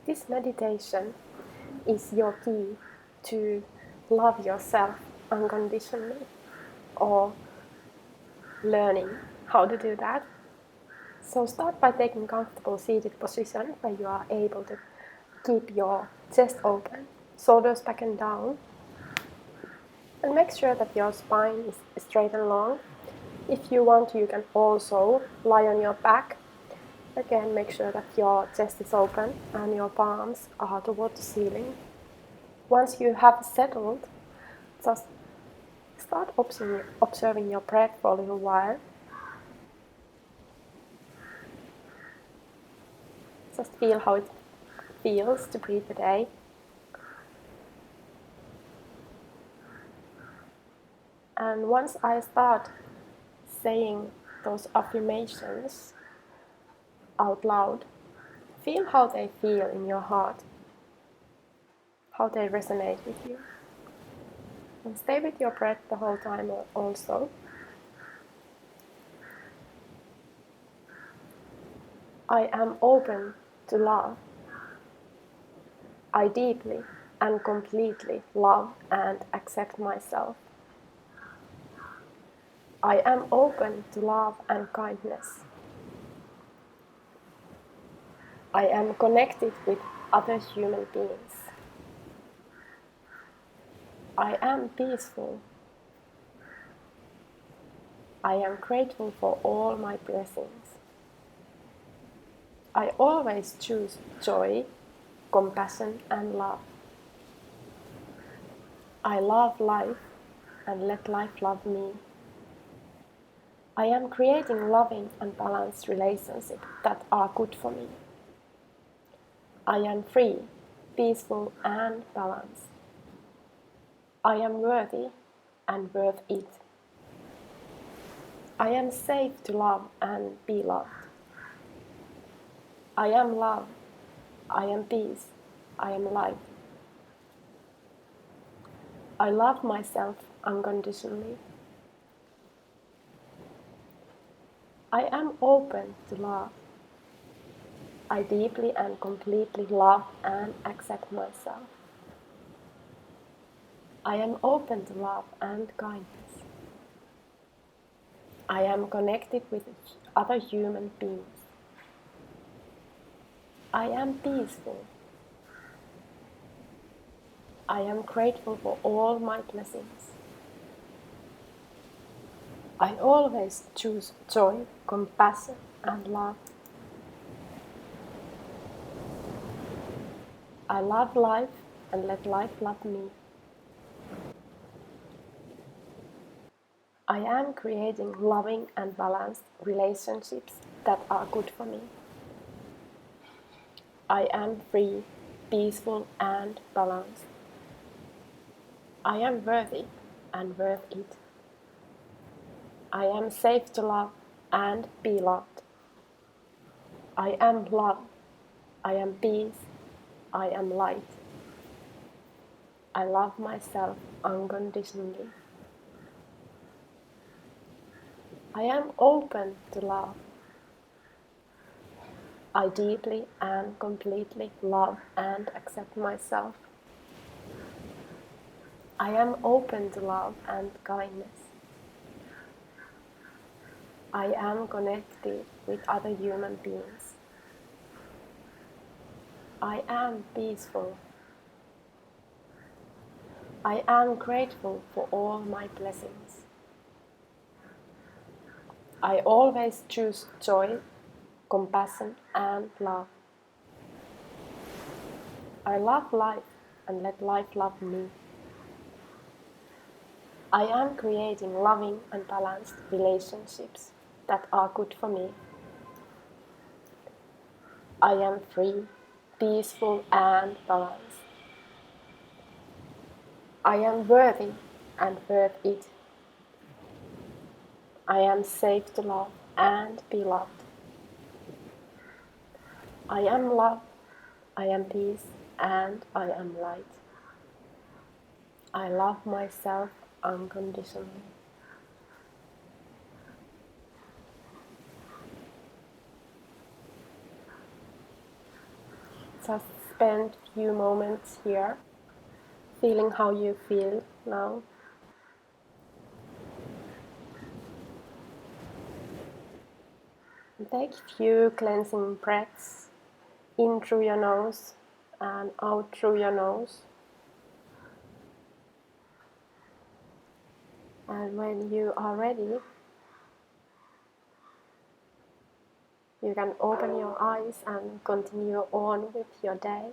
This meditation is your key to love yourself unconditionally, or learning how to do that. So start by taking a comfortable seated position where you are able to keep your chest open, shoulders back and down, and make sure that your spine is straight and long. If you want, you can also lie on your back. Again, make sure that your chest is open and your palms are toward the ceiling. Once you have settled, just start observing your breath for a little while. Just feel how it feels to breathe today. And once I start saying those affirmations out loud, feel how they feel in your heart, how they resonate with you. And stay with your breath the whole time also. I am open to love. I deeply and completely love and accept myself. I am open to love and kindness. I am connected with other human beings. I am peaceful. I am grateful for all my blessings. I always choose joy, compassion, and love. I love life and let life love me. I am creating loving and balanced relationships that are good for me. I am free, peaceful, and balanced. I am worthy and worth it. I am safe to love and be loved. I am love. I am peace. I am life. I love myself unconditionally. I am open to love. I deeply and completely love and accept myself. I am open to love and kindness. I am connected with other human beings. I am peaceful. I am grateful for all my blessings. I always choose joy, compassion, and love. I love life and let life love me. I am creating loving and balanced relationships that are good for me. I am free, peaceful, and balanced. I am worthy and worth it. I am safe to love and be loved. I am love. I am peace. I am light. I love myself unconditionally. I am open to love. I deeply and completely love and accept myself. I am open to love and kindness. I am connected with other human beings. I am peaceful. I am grateful for all my blessings. I always choose joy, compassion, and love. I love life and let life love me. I am creating loving and balanced relationships that are good for me. I am free, peaceful, and balanced. I am worthy and worth it. I am safe to love and be loved. I am love, I am peace, and I am light. I love myself unconditionally. Just spend few moments here, feeling how you feel now. And take few cleansing breaths in through your nose and out through your nose. And when you are ready, you can open your eyes and continue on with your day.